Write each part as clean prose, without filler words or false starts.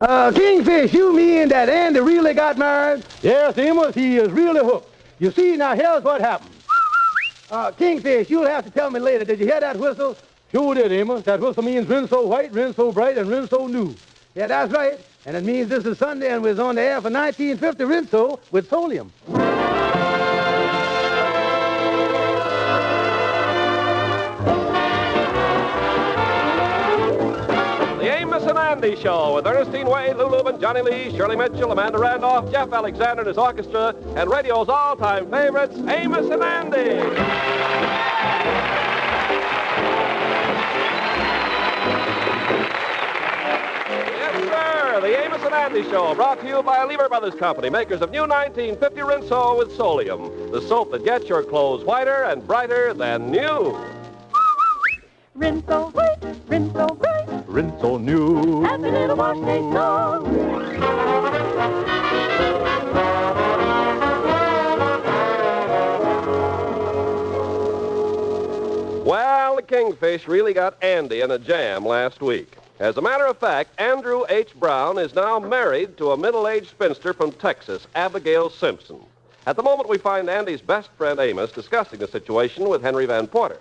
Kingfish, you mean that Andy really got married? Yes, Amos, he is really hooked. You see, now here's what happened. Kingfish, you'll have to tell me later. Did you hear that whistle? Sure did, Amos. That whistle means rin so white, rin so bright, and rin so new. Yeah, that's right. And it means this is Sunday and we're on the air for 1950 Rinso with Solium. The Amos and Andy Show with Ernestine Wade, Lulu and Johnny Lee, Shirley Mitchell, Amanda Randolph, Jeff Alexander and his orchestra, and radio's all-time favorites, Amos and Andy. The Amos and Andy Show, brought to you by Lever Brothers Company, makers of new 1950 Rinso with Solium, the soap that gets your clothes whiter and brighter than new. Rinso white, rinso bright, Rinso new. happy little wash day song. Well, the Kingfish really got Andy in a jam last week. As a matter of fact, Andrew H. Brown is now married to a middle-aged spinster from Texas, Abigail Simpson. At the moment, we find Andy's best friend Amos discussing the situation with Henry Van Porter.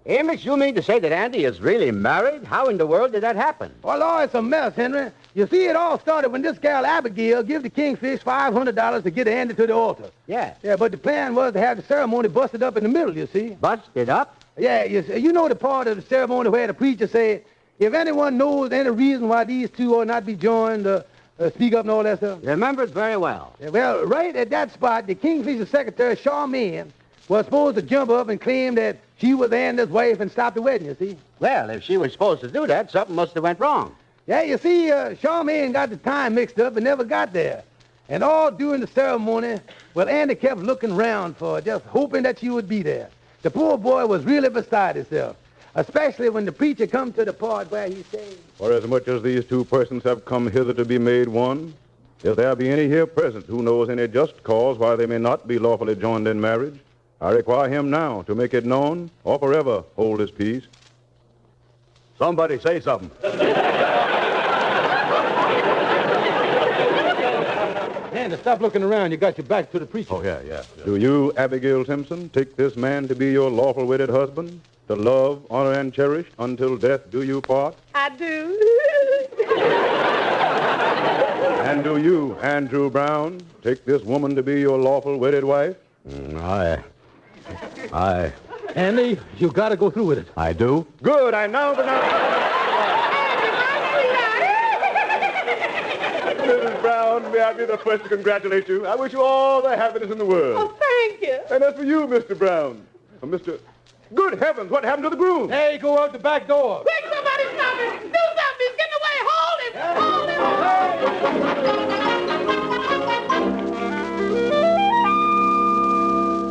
Amos, you mean to say that Andy is really married? How in the world did that happen? Well, Lord, it's a mess, Henry. You see, it all started when this gal Abigail gave the Kingfish $500 to get Andy to the altar. Yeah. Yeah, but the plan was to have the ceremony busted up in the middle, you see. Busted up? Yeah, you know the part of the ceremony where the preacher said, if anyone knows any reason why these two ought not be joined, speak up and all that stuff. Remember it very well. Yeah, well, right at that spot, the Kingfisher's secretary, Charmaine, was supposed to jump up and claim that she was Andy's wife and stop the wedding, you see. Well, if she was supposed to do that, something must have went wrong. Yeah, you see, Charmaine got the time mixed up and never got there. And all during the ceremony, well, Andy kept looking around for her, just hoping that she would be there. The poor boy was really beside himself, especially when the preacher come to the part where he says, For as much as these two persons have come hither to be made one, if there be any here present who knows any just cause why they may not be lawfully joined in marriage, I require him now to make it known or forever hold his peace. Somebody say something. Andy, stop looking around. You got your back to the preacher. Oh, yeah. Do you, Abigail Simpson, take this man to be your lawful wedded husband, to love, honor, and cherish until death do you part? I do. And do you, Andrew Brown, take this woman to be your lawful wedded wife? I Andy, you got to go through with it. I do. Good, I now Mrs. Brown, may I be the first to congratulate you? I wish you all the happiness in the world. Oh, thank you. And as for you, Mr. Brown, Mr. Good heavens, what happened to the groom? Hey, go out the back door. Quick, somebody stop him. Do something. He's getting away. Hold him. Hold him.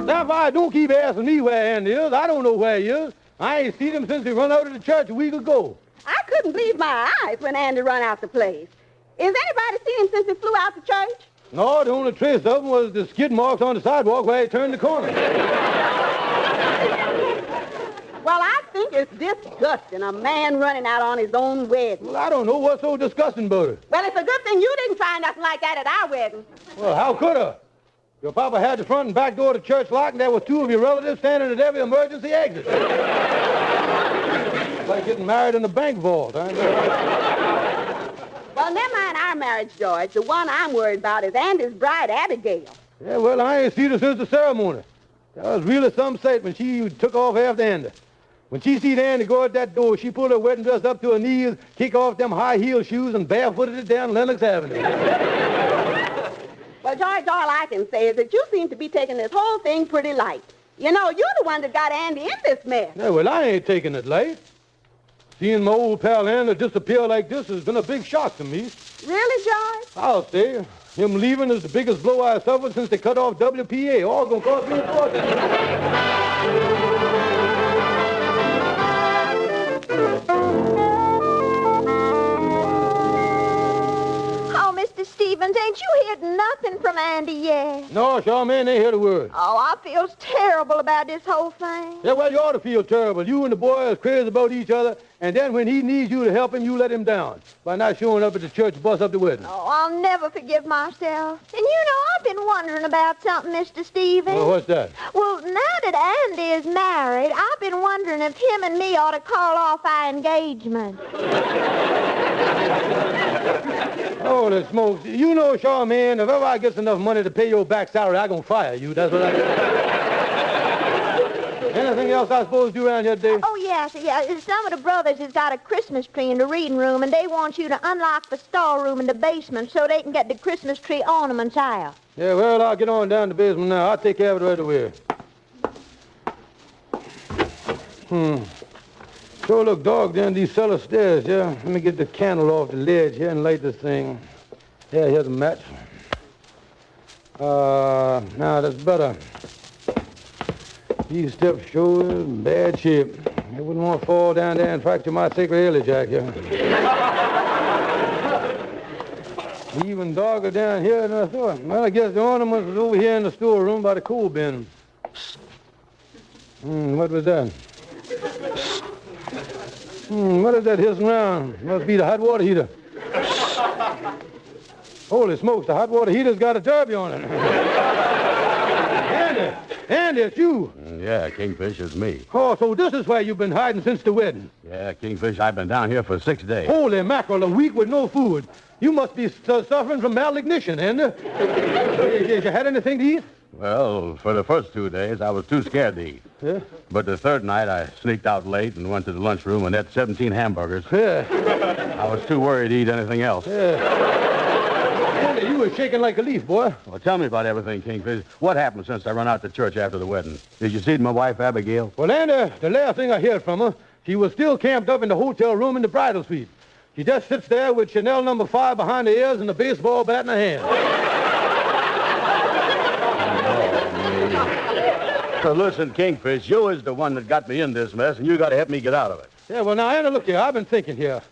Now, if I don't keep asking me where Andy is, I don't know where he is. I ain't seen him since he run out of the church a week ago. I couldn't believe my eyes when Andy run out the place. Is anybody seen him since he flew out the church? No, the only trace of him was the skid marks on the sidewalk where he turned the corner. Well, I think it's disgusting, a man running out on his own wedding. Well, I don't know what's so disgusting about it. Well, it's a good thing you didn't find nothing like that at our wedding. Well, how could I? Your papa had the front and back door of the church locked, and there were two of your relatives standing at every emergency exit. It's like getting married in the bank vault, huh? Well, never mind our marriage, George. The one I'm worried about is Andy's bride, Abigail. Yeah, well, I ain't seen her since the ceremony. That was really some sight when she took off after Andy. When she seen Andy go out that door, she pulled her wedding dress up to her knees, kick off them high-heel shoes, and barefooted it down Lenox Avenue. Well, George, all I can say is that you seem to be taking this whole thing pretty light. You know, you're the one that got Andy in this mess. Yeah, well, I ain't taking it light. Seeing my old pal Andy disappear like this has been a big shock to me. Really, George? I'll say. Him leaving is the biggest blow I suffered since they cut off WPA. All gonna cost me a fortune. Oh, Mr. Stevens, ain't you heard nothing from Andy yet? No, Charmaine ain't heard a word. Oh, I feels terrible about this whole thing. Yeah, well, you ought to feel terrible. You and the boy is crazy about each other, and then when he needs you to help him, you let him down by not showing up at the church to bust up the wedding. Oh, I'll never forgive myself. And you know, I've been wondering about something, Mr. Stevens. Well, what's that? Well, now that Andy is married, I've been wondering if him and me ought to call off our engagement. Holy smokes. You know, Charmaine, if ever I get enough money to pay your back salary, I'm going to fire you. That's what I do. Anything else I supposed to do around here today? Oh, yes. Yeah. Some of the brothers has got a Christmas tree in the reading room, and they want you to unlock the storeroom in the basement so they can get the Christmas tree ornaments out. Yeah, well, I'll get on down to the basement now. I'll take care of it right away. Sure look dark down these cellar stairs, yeah? Let me get the candle off the ledge here and light this thing. Yeah, here's a match. Now that's better. These steps show in bad shape. I wouldn't want to fall down there and fracture my sacred jack here. Even darker down here than I thought. Well, I guess the ornaments was over here in the storeroom by the coal bin. What was that? What is that hissing around? Must be the hot water heater. Holy smokes, the hot water heater's got a derby on it. Andy, it's you. Yeah, Kingfish, it's me. Oh, so this is where you've been hiding since the wedding. Yeah, Kingfish, I've been down here for 6 days. Holy mackerel, a week with no food. You must be suffering from malnutrition, Andy. Have you had anything to eat? Well, for the first 2 days, I was too scared to eat. Yeah? But the third night, I sneaked out late and went to the lunchroom and ate 17 hamburgers. Yeah. I was too worried to eat anything else. Andy, you were shaking like a leaf, boy. Well, tell me about everything, Kingfish. What happened since I run out to church after the wedding? Did you see my wife, Abigail? Well, Andy, the last thing I heard from her, she was still camped up in the hotel room in the bridal suite. She just sits there with Chanel No. 5 behind her ears and a baseball bat in her hand. So listen, Kingfish, you is the one that got me in this mess, and you got to help me get out of it. Yeah, well, now, Andy, look here. I've been thinking here.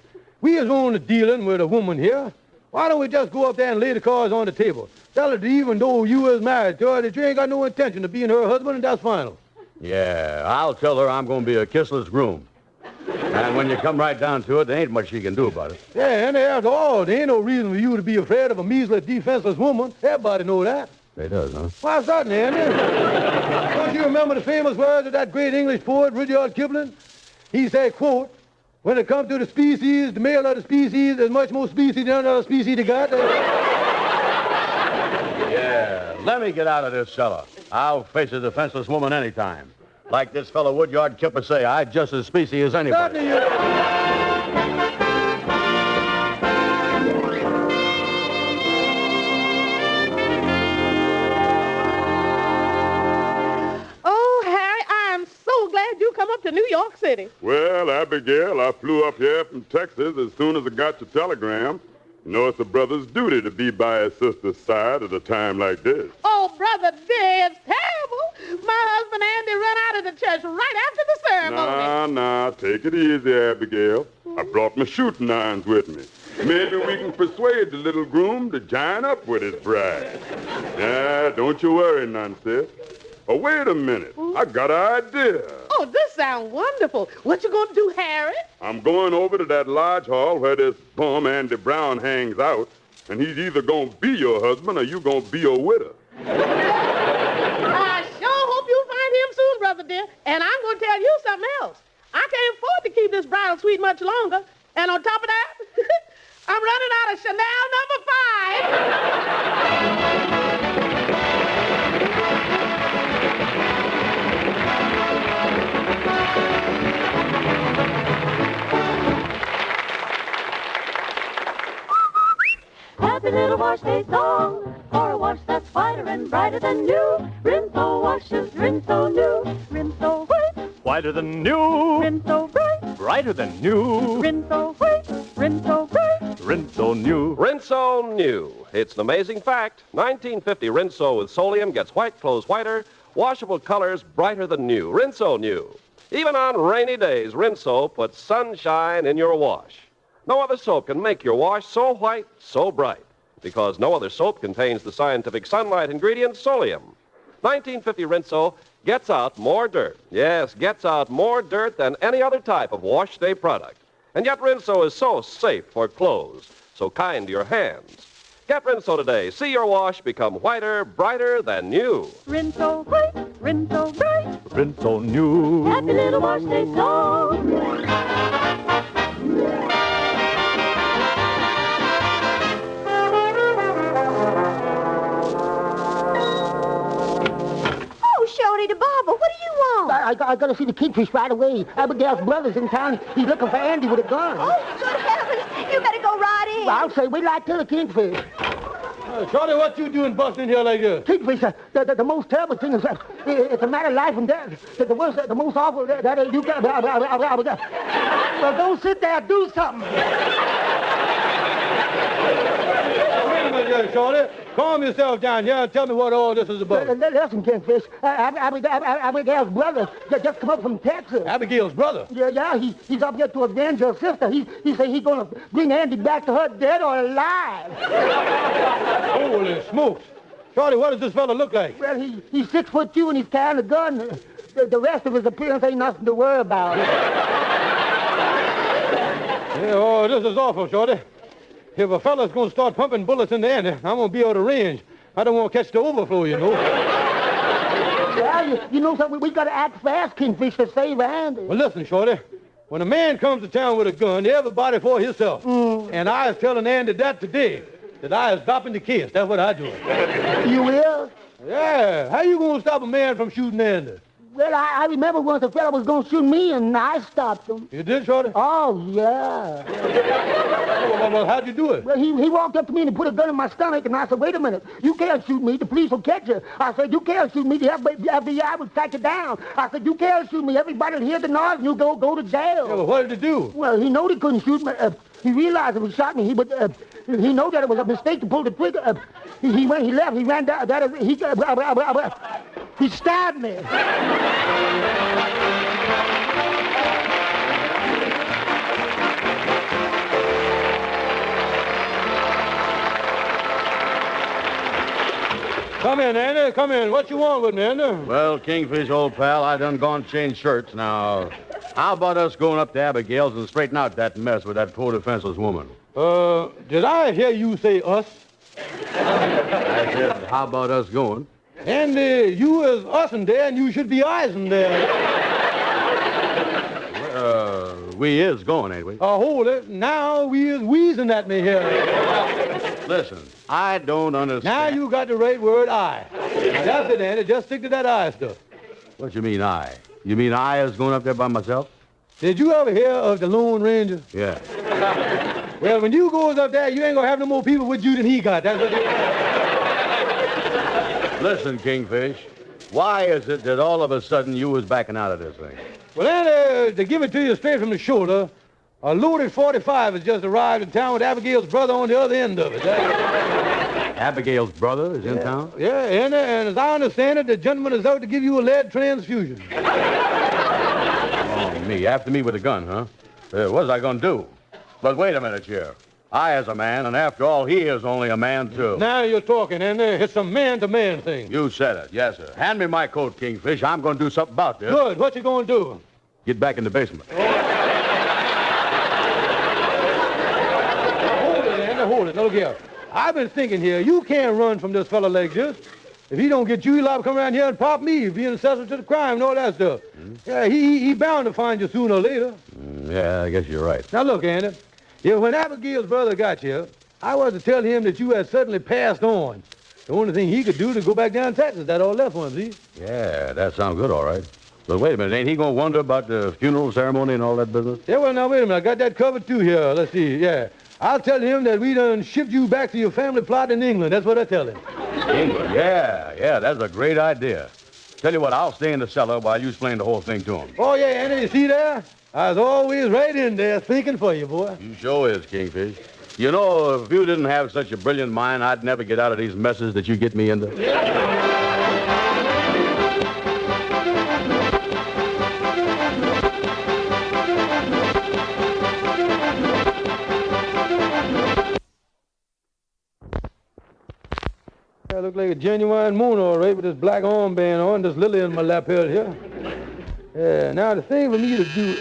We is only dealing with a woman here. Why don't we just go up there and lay the cards on the table? Tell her that even though you is married to her, that you ain't got no intention of being her husband, and that's final. Yeah, I'll tell her I'm going to be a kissless groom. And when you come right down to it, there ain't much she can do about it. Yeah, and after all, there ain't no reason for you to be afraid of a measly, defenseless woman. Everybody know that. They does, huh? Why, certainly, Andy. Don't you remember the famous words of that great English poet, Rudyard Kipling? He said, quote, when it comes to the species, the male of the species, there's much more species than another species they got. Yeah, let me get out of this cellar. I'll face a defenseless woman anytime. Like this fellow Woodyard Kipper say, I just as species as anybody. Certainly you... Come up to New York City. Well, Abigail, I flew up here from Texas as soon as I got your telegram. You know, it's a brother's duty to be by his sister's side at a time like this. Oh, Brother dear, it's terrible. My husband Andy run out of the church right after the ceremony. Nah, take it easy, Abigail. I brought my shooting irons with me. Maybe we can persuade the little groom to join up with his bride. Yeah, don't you worry none, sis. Oh, wait a minute. I got an idea. Oh, this sounds wonderful. What you going to do, Harry? I'm going over to that lodge hall where this bum Andy Brown hangs out, and he's either going to be your husband or you going to be a widow. I sure hope you find him soon, Brother dear. And I'm going to tell you something else. I can't afford to keep this bridal suite much longer. And on top of that, I'm running out of Chanel No. 5. Happy little wash day song, for a wash that's whiter and brighter than new. Rinso washes, Rinso new, Rinso white, Whiter than new, Rinso bright, brighter than new, Rinso white, Rinso bright. Rinso new. Rinso New. It's an amazing fact. 1950 Rinso with Solium gets white clothes whiter, washable colors brighter than new. Rinso New. Even on rainy days, Rinso puts sunshine in your wash. No other soap can make your wash so white, so bright. because no other soap contains the scientific sunlight ingredient solium. 1950 Rinso gets out more dirt. Yes, gets out more dirt than any other type of wash day product. And yet Rinso is so safe for clothes, so kind to your hands. Get Rinso today. See your wash become whiter, brighter than new. Rinso white, Rinso bright, Rinso new. happy little wash day song. Oh, Shorty the barber, what do you want? I gotta see the Kingfish right away. Abigail's brother's in town. He's looking for Andy with a gun. Oh, good heavens. You better go right in. Well, I'll say, wait till I tell the Kingfish. Shorty, what you doing busting in here like this? Kingfish, the most terrible thing is that it's a matter of life and death. The worst, the most awful, that you got. Well, don't sit there, do something. Wait a minute here, Shorty. Calm yourself down here and tell me what all this is about. Listen, Kingfish, Abigail's brother just come up from Texas. Abigail's brother? Yeah, he's up here to avenge her sister. He said he's gonna bring Andy back to her dead or alive. Holy smokes. Shorty, what does this fella look like? Well, he's 6'2" and he's carrying a gun. The rest of his appearance ain't nothing to worry about. Yeah, oh, this is awful, Shorty. If a fella's going to start pumping bullets in the Andy, I'm going to be out of range. I don't want to catch the overflow, you know. Well, you know something? We got to act fast, Kingfish, to save Andy. Well, listen, Shorty. When a man comes to town with a gun, everybody for himself. And I is telling Andy that today, that I is dropping the case. That's what I do. You will? Yeah. How you going to stop a man from shooting Andy? Well, I remember once a fella was going to shoot me, and I stopped him. You did, Shorty? Oh, yeah. Well, how'd you do it? Well, he walked up to me and he put a gun in my stomach, and I said, wait a minute. You can't shoot me. The police will catch you. I said, you can't shoot me. The FBI will track you down. I said, you can't shoot me. Everybody will hear the noise, and you'll go to jail. Yeah, well, what did he do? Well, he knew he couldn't shoot me. He realized if he shot me, he would... he knew that it was a mistake to pull the trigger. He left. He ran down. He stabbed me. Come in, Andy. Come in. What you want with me, Andy? Well, Kingfish, old pal, I done gone change shirts. Now, how about us going up to Abigail's and straighten out that mess with that poor defenseless woman? Did I hear you say us? I said, how about us going? Andy, you is us in there, and you should be eyes in there. We is going, ain't we? Hold it. Now we is wheezing at me here. Listen, I don't understand. Now you got the right word, I. That's it, Andy. Just stick to that I stuff. What you mean, I? You mean I is going up there by myself? Did you ever hear of the Lone Ranger? Yeah. Well, when you goes up there, you ain't gonna have no more people with you than he got. That's what Listen, Kingfish, why is it that all of a sudden you was backing out of this thing? Well, Andy, to give it to you straight from the shoulder, a loaded 45 has just arrived in town with Abigail's brother on the other end of it. Abigail's brother is in town? Yeah, Andy, and as I understand it, the gentleman is out to give you a lead transfusion. Oh, me. After me with a gun, huh? What was I going to do? But wait a minute here. I is a man, and after all, he is only a man, too. Now you're talking, Andy. It's a man-to-man thing. You said it. Yes, sir. Hand me my coat, Kingfish. I'm going to do something about this. Good. What you going to do? Get back in the basement. Hold it, Andy. Hold it. Look here. I've been thinking here, you can't run from this fella like this. If he don't get you, he'll come around here and pop me, being accessory to the crime and all that stuff. Yeah, he bound to find you sooner or later. Yeah, I guess you're right. Now, look, Andy, if when Abigail's brother got you, I was to tell him that you had suddenly passed on. The only thing he could do to go back down to Texas, that all left for him, see? Yeah, that sounds good, all right. But wait a minute, ain't he going to wonder about the funeral ceremony and all that business? Yeah, well, now, wait a minute. I got that covered, too, here. Let's see, yeah. I'll tell him that we done shipped you back to your family plot in England. That's what I tell him. England? Yeah, that's a great idea. Tell you what, I'll stay in the cellar while you explain the whole thing to him. Oh, yeah, Andy, you see there? I was always right in there thinking for you, boy. You sure is, Kingfish. You know, if you didn't have such a brilliant mind, I'd never get out of these messes that you get me into. I look like a genuine moon, all right, with this black armband on, this lily in my lap here. Yeah, now the thing for me to do...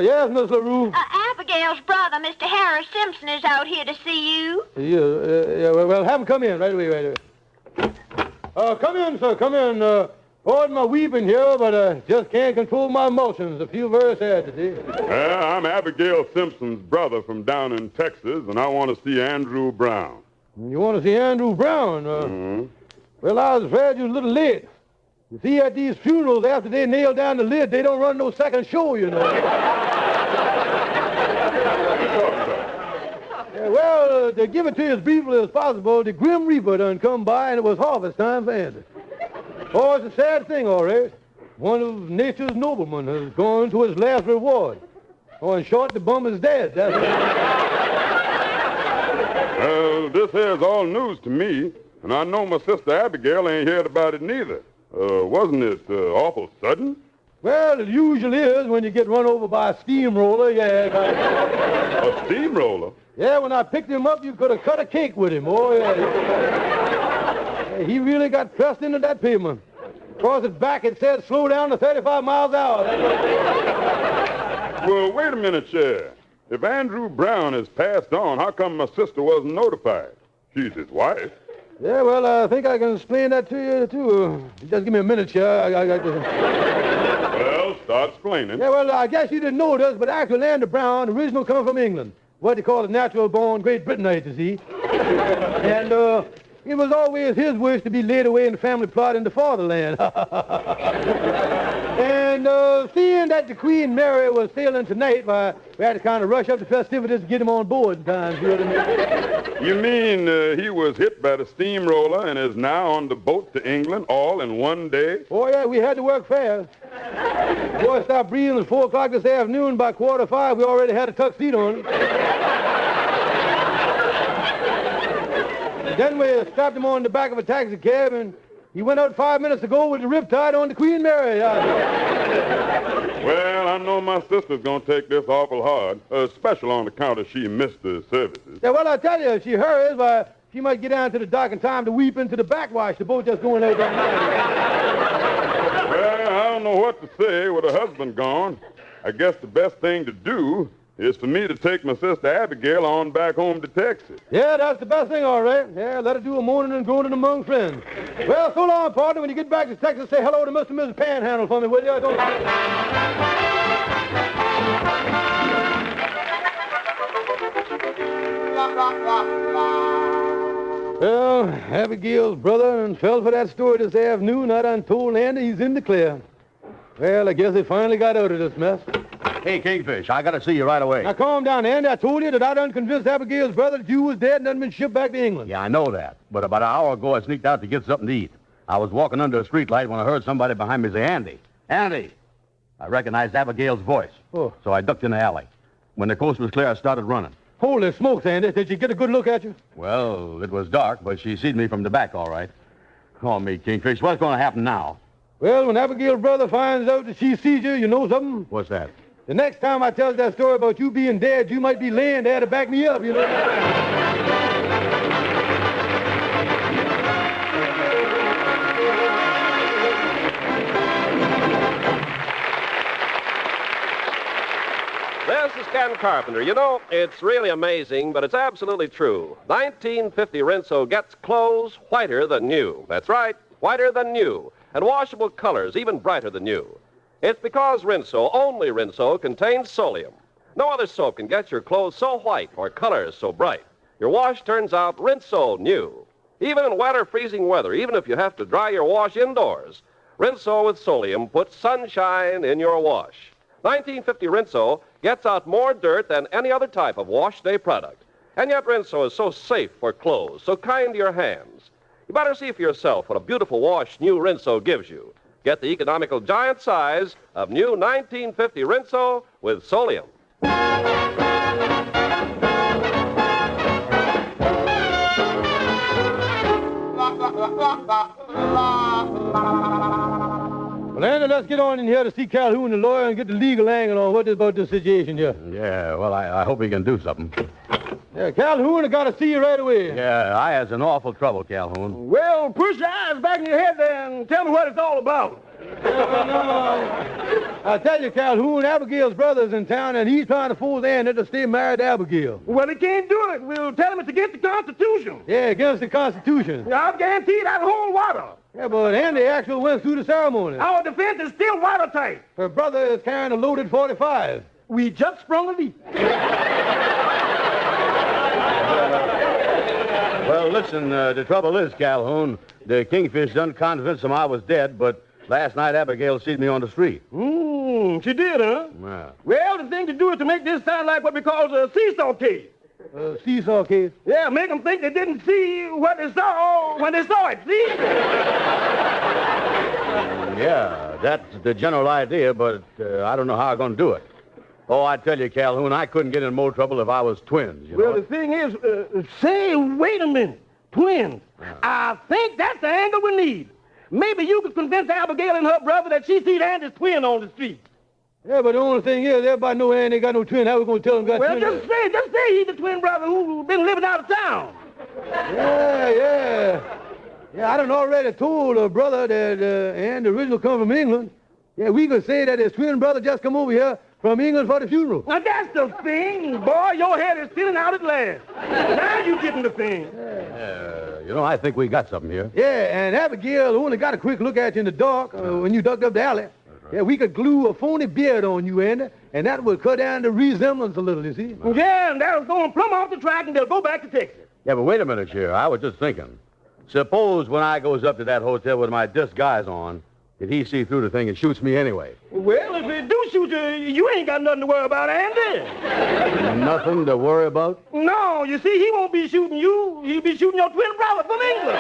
yes, Miss LaRue? Abigail's brother, Mr. Harris Simpson, is out here to see you. Yeah, well, have him come in right away. Come in, sir, come in. Pardon my weeping here, but I just can't control my emotions. I feel very sad today. Well, I'm Abigail Simpson's brother from down in Texas, and I want to see Andrew Brown. You want to see Andrew Brown? Well, I was afraid you was a little late. You see, at these funerals, after they nail down the lid, they don't run no second show, you know. Well, to give it to you as briefly as possible, the Grim Reaper done come by, and it was harvest time for Andy. Oh, it's a sad thing, all right. One of nature's noblemen has gone to his last reward. Oh, in short, the bum is dead. That's it. Well, this here's all news to me, and I know my sister Abigail ain't heard about it neither. Wasn't it awful sudden? Well, it usually is when you get run over by a steamroller, yeah. A steamroller? Yeah, when I picked him up, you could have cut a cake with him. Oh, yeah. He really got pressed into that pavement. Across his back, it said, slow down to 35 miles an hour. Well, wait a minute, Sheriff. If Andrew Brown has passed on, how come my sister wasn't notified? She's his wife. Yeah, well, I think I can explain that to you, too. Just give me a minute, Sheriff. I got to... Well, start explaining. Yeah, well, I guess you didn't know this, but actually Andrew Brown, original come from England. What they call a natural-born Great Britanite, you see. And, it was always his wish to be laid away in the family plot in the fatherland. And seeing that the Queen Mary was sailing tonight, we had to kind of rush up the festivities to get him on board in time. You know what I mean? You mean he was hit by the steamroller and is now on the boat to England all in one day? Oh, yeah, we had to work fast. Boy stopped breathing at 4 o'clock this afternoon. By 4:45, we already had a tuxedo on. Then we strapped him on the back of a taxi cab, and he went out 5 minutes ago with the riptide on the Queen Mary. Well, I know my sister's going to take this awful hard, especially on account of she missed the services. Yeah, well, I tell you, if she hurries, why, she might get down to the dock in time to weep into the backwash. The boat just going out that night. Well, I don't know what to say with her husband gone. I guess the best thing to do is for me to take my sister Abigail on back home to Texas. Yeah, that's the best thing, all right. Yeah, let her do a mourning and groaning among friends. Well, so long, partner. When you get back to Texas, say hello to Mr. and Mrs. Panhandle for me, will you? Don't... Well, Abigail's brother and fell for that story this afternoon. I done told Andy he's in the clear. Well, I guess they finally got out of this mess. Hey, Kingfish, I got to see you right away. Now, calm down, Andy. I told you that I done convinced Abigail's brother that you was dead and done been shipped back to England. Yeah, I know that. But about an hour ago, I sneaked out to get something to eat. I was walking under a streetlight when I heard somebody behind me say, Andy. Andy! I recognized Abigail's voice. Oh. So I ducked in the alley. When the coast was clear, I started running. Holy smokes, Andy. Did she get a good look at you? Well, it was dark, but she seen me from the back, all right. Call me, Kingfish. What's going to happen now? Well, when Abigail's brother finds out that she sees you, you know something? What's that? The next time I tell that story about you being dead, you might be laying there to back me up, you know? This is Ken Carpenter. You know, it's really amazing, but it's absolutely true. 1950 Rinso gets clothes whiter than new. That's right, whiter than new. And washable colors even brighter than new. It's because Rinso, only Rinso, contains Solium. No other soap can get your clothes so white or colors so bright. Your wash turns out Rinso new. Even in wet or freezing weather, even if you have to dry your wash indoors, Rinso with Solium puts sunshine in your wash. 1950 Rinso gets out more dirt than any other type of wash day product. And yet Rinso is so safe for clothes, so kind to your hands. You better see for yourself what a beautiful wash new Rinso gives you. Get the economical giant size of new 1950 Rinso with Solium. Well, Andy, let's get on in here to see Calhoun, the lawyer, and get the legal angle on what is about this situation here. Yeah, well, I hope he can do something. Yeah, Calhoun, I got to see you right away. Yeah, I has an awful trouble, Calhoun. Well, push your eyes back in your head there and tell me what it's all about. I tell you, Calhoun, Abigail's brother's in town, and he's trying to force Andy to stay married to Abigail. Well, he can't do it. We'll tell him it's against the Constitution. Yeah, against the Constitution. Yeah, I'll guarantee that whole water. Yeah, but Andy actually went through the ceremony. Our defense is still watertight. Her brother is carrying a loaded 45. We just sprung a leak. Well, listen, the trouble is, Calhoun, the Kingfish done convinced him I was dead, but last night Abigail seen me on the street. She did, huh? Yeah. Well, the thing to do is to make this sound like what we call a seesaw case. Seesaw case? Yeah, make them think they didn't see what they saw when they saw it, see? Yeah, that's the general idea, but I don't know how I'm going to do it. Oh, I tell you, Calhoun, I couldn't get in more trouble if I was twins. You Well, know? the thing is, say, wait a minute. Twins. I think that's the angle we need. Maybe you could convince Abigail and her brother that she seen Andy's twin on the street. Yeah, but the only thing is, everybody know Andy ain't got no twin. How we going to tell him got Well, twin? just say he's the twin brother who's been living out of town. Yeah, I done already told her brother that Andy originally come from England. Yeah, we could say that his twin brother just come over here from England for the funeral. Now, that's the thing. Boy, your head is spinning out at last. Now you getting the thing. You know, I think we got something here. Yeah, and Abigail only got a quick look at you in the dark when you ducked up the alley. Yeah, we could glue a phony beard on you, Andy, and that would cut down the resemblance a little, you see. Yeah, and that'll throw them plumb off the track, and they'll go back to Texas. Yeah, but wait a minute, Sheriff. I was just thinking. Suppose when I goes up to that hotel with my disguise on, did he see through the thing and shoots me anyway? Well, if they do shoot you, you ain't got nothing to worry about, Andy. Nothing to worry about? No, you see, he won't be shooting you. He'll be shooting your twin brother from England.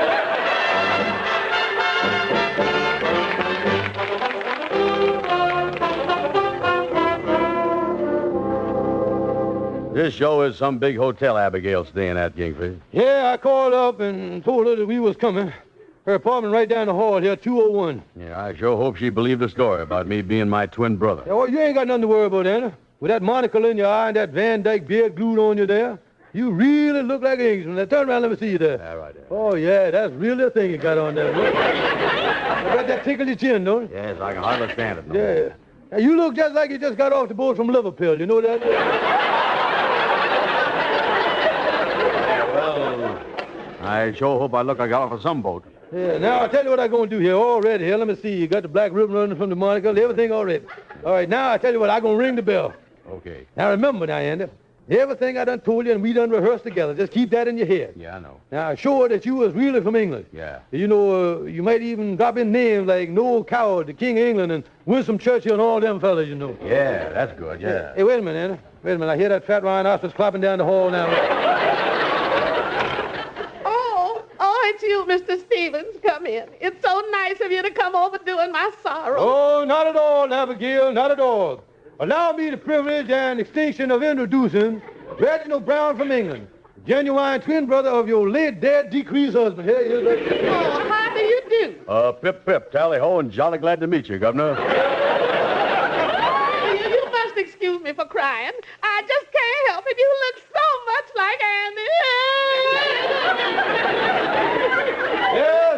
This show is some big hotel Abigail's staying at, Kingfish. Yeah, I called up and told her that we was coming. Her apartment right down the hall here, 201. Yeah, I sure hope she believed the story about me being my twin brother. Yeah, well, you ain't got nothing to worry about, Anna. With that monocle in your eye and that Van Dyke beard glued on you there, you really look like an Englishman. Now, turn around, let me see you there. Yeah, right there. Oh, yeah, that's really a thing you got on there. Look. You got that tickle your chin, don't you? Yes, I can hardly stand it. No. Yeah. Now, you look just like you just got off the boat from Liverpool. You know that? Well, I sure hope I look like I got off of some boat. Yeah, now I'll tell you what I'm going to do here. All ready here. Let me see. You got the black ribbon running from the monocle, everything all ready. All right, now I'll tell you what. I'm going to ring the bell. Okay. Now remember now, Andy, everything I done told you and we done rehearsed together. Just keep that in your head. Yeah, I know. Now show her that you was really from England. Yeah. You know, you might even drop in names like Noel Coward, the King of England, and Winston Churchill and all them fellas, you know. Yeah, that's good, yeah. Hey, wait a minute, Andy. Wait a minute. I hear that fat rhinoceros clapping down the hall now. It's you, Mr. Stevens. Come in. It's so nice of you to come over doing my sorrow. Oh, not at all, Abigail, not at all. Allow me the privilege and distinction of introducing Reginald Brown from England, genuine twin brother of your late dead decreased husband. Here, here's that. Oh, how do you do? Pip, pip, tally-ho, and jolly glad to meet you, Governor. You must excuse me for crying. I just can't help it. You look so much like Andy.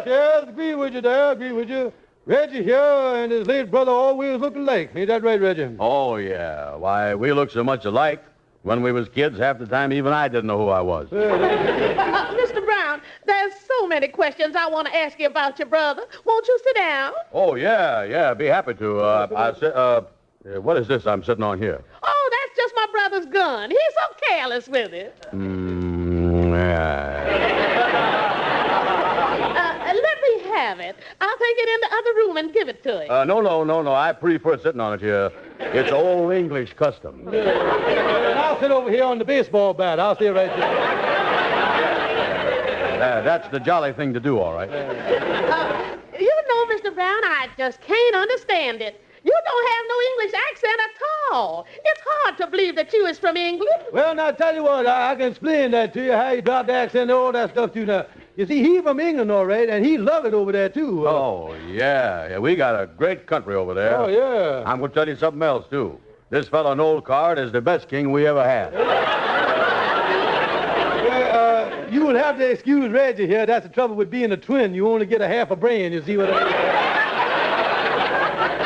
Yes, agree with you there, agree with you. Reggie here and his late brother always look alike. Ain't that right, Reggie? Oh, yeah. Why, we look so much alike. When we was kids, half the time even I didn't know who I was. Mr. Brown, there's so many questions I want to ask you about your brother. Won't you sit down? Oh, yeah, be happy to. What is this I'm sitting on here? Oh, that's just my brother's gun. He's so careless with it. Let me have it. I'll take it in the other room and give it to him. No. I prefer sitting on it here. It's old English custom. And I'll sit over here on the baseball bat. I'll stay right there. That's the jolly thing to do, all right. You know, Mr. Brown, I just can't understand it. You don't have no English accent at all. It's hard to believe that you is from England. Well, now, tell you what, I can explain that to you, how you dropped the accent and all that stuff, too. Now, you see, he from England, all right, and he love it over there, too. Oh, yeah, we got a great country over there. Oh, yeah. I'm going to tell you something else, too. This fellow Noel Card is the best king we ever had. You'll have to excuse Reggie here. That's the trouble with being a twin. You only get a half a brain, you see what I mean?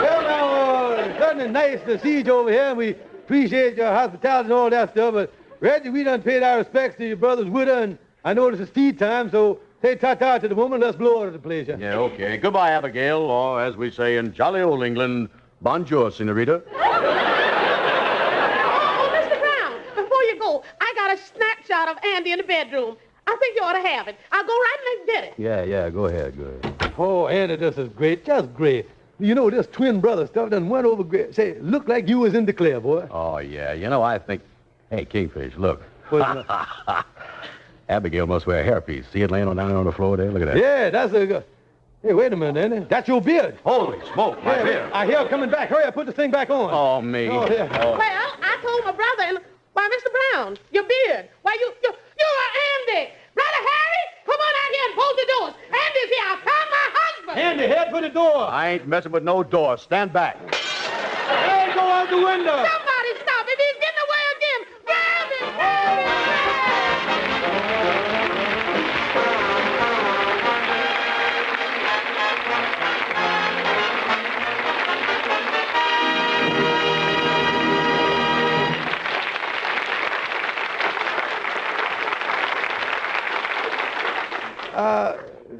Well, now, it's certainly nice to see you over here, and we appreciate your hospitality and all that stuff, but Reggie, we done paid our respects to your brother's widow, and I notice it's tea time, so say ta-ta to the woman. Let's blow out of the place. Yeah, okay. Goodbye, Abigail, or as we say in jolly old England, bonjour, senorita. Oh, Mr. Brown, before you go, I got a snapshot of Andy in the bedroom. I think you ought to have it. I'll go right and get it. Yeah, go ahead. Oh, Andy, this is great, just great. You know, this twin brother stuff done went over great. Say, look like you was in the clear, boy. Oh, yeah. You know, I think... Hey, Kingfish, look. Abigail must wear a hairpiece. See it laying down there on the floor there? Look at that. Yeah, that's a... Hey, wait a minute, Andy. That's your beard. Holy smoke, my beard. I hear it coming back. Hurry up, put this thing back on. Oh, me. Oh, yeah. Well, I told my brother, and why, Mr. Brown, your beard. Why, you are Andy. Brother Harry, come on out here and bolt the doors. Andy's here. I found my husband. Andy, head for the door. I ain't messing with no door. Stand back. Hey, go out the window. Somebody stop him. He's getting away again. Grab him.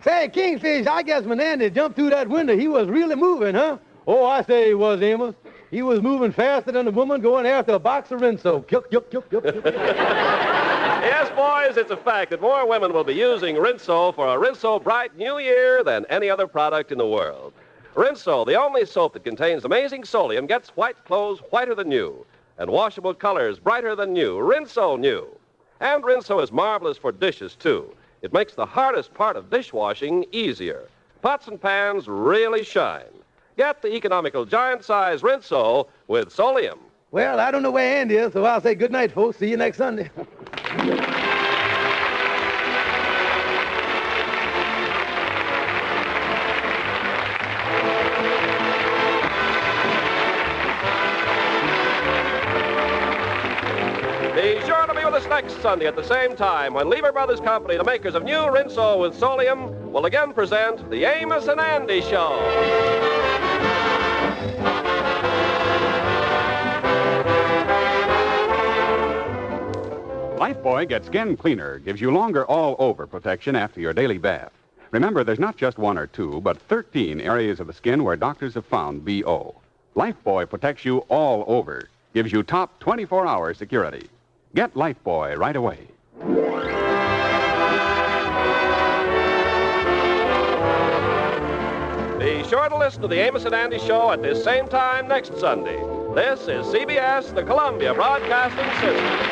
Say, Kingfish, I guess when Andy jumped through that window, he was really moving, huh? Oh, I say he was, Amos. He was moving faster than a woman going after a box of Rinso. Yes, boys, it's a fact that more women will be using Rinso for a Rinso Bright New Year than any other product in the world. Rinso, the only soap that contains amazing solium, gets white clothes whiter than new and washable colors brighter than new. Rinso New. And Rinso is marvelous for dishes, too. It makes the hardest part of dishwashing easier. Pots and pans really shine. Get the economical giant-size Rinso with solium. Well, I don't know where Andy is, so I'll say good night, folks. See you next Sunday. Be sure to be with us next Sunday at the same time when Lever Brothers Company, the makers of new Rinso with Solium, will again present the Amos and Andy Show. Lifebuoy Get Skin Cleaner gives you longer all-over protection after your daily bath. Remember, there's not just one or two, but 13 areas of the skin where doctors have found BO. Lifebuoy protects you all over, gives you top 24-hour security. Get Lifebuoy right away. Be sure to listen to the Amos and Andy Show at this same time next Sunday. This is CBS, the Columbia Broadcasting System.